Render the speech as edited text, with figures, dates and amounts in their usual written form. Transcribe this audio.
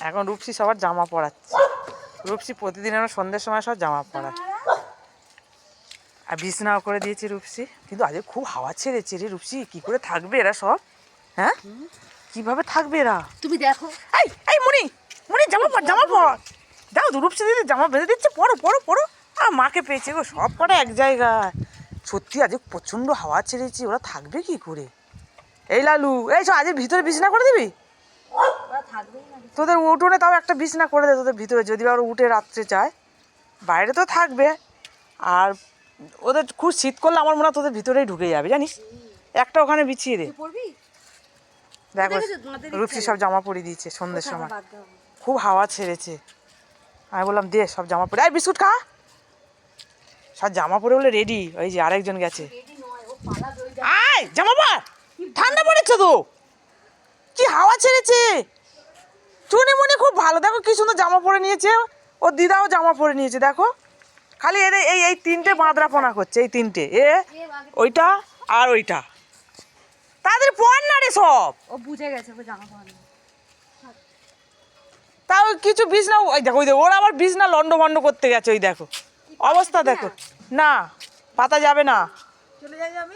এখন রূপসী সবার জামা পরাচ্ছে। রূপসী প্রতিদিন আমরা সন্ধ্যের সময় সব জামা পরায়। আর বিছনাও করে দিয়েছে রূপসী। কিন্তু আজকে খুব হাওয়া ছেড়েছে রে রূপসী, কি করে থাকবে এরা সব? হ্যাঁ, কিভাবে থাকবে এরা? তুমি দেখো। এই এই মুনি, মুনি জামা পর, জামা পর। দাও তো রূপসী দিদি জামা বেঁধে দিচ্ছে, পরো পরো পরো। আর মাকে পেয়েছে গো, সব কটা এক জায়গায়। সত্যি আজকে প্রচণ্ড হাওয়া ছেড়েছে, ওরা থাকবে কি করে? এই লালু, এই সব আজকে ভিতরে বিছনা করে দিবি? তোদের উঠোনে তাও একটা বিছনা করে দে তোদের ভিতরে, যদি আবার উঠে রাত্রে চায়। বাইরে তো থাকবে। আর ওদের খুব শীত করলে আমার মনে হয় তোদের ভিতরেই ঢুকে যাবে, জানিস। একটা ওখানে বিছিয়ে দে। দেখো রূপসী সব জামা পরিয়ে দিয়েছে সন্ধ্যের সময়। খুব হাওয়া ছেড়েছে। আমি বললাম দে সব জামা পরে, এই বিস্কুট খা। সব জামা পরে বলে রেডি। ওই যে আরেকজন গেছে। আয় জামা পর, ঠান্ডা পড়েছে তো। কি হাওয়া ছেড়েছে। চুনি মুনি খুব ভালো, দেখো কি সুন্দর জামা পরে নিয়েছে। ওর দিদাও জামা পরে নিয়েছে দেখো। খালি এদের এই এই তিনটে বাঁদরাপনা করছে, এই তিনটে, ওইটা আর ওইটা। তাদের পর না রে সব। ও বুঝে গেছে ও জামা পরে। তাও কিছু বিছনা, ওই দেখো ওই দেখো ওরা আবার বিছনা লন্ড ভন্ড করতে গেছে। ওই দেখো অবস্থা দেখো। না পাতা যাবে না। চলে যাই আমি।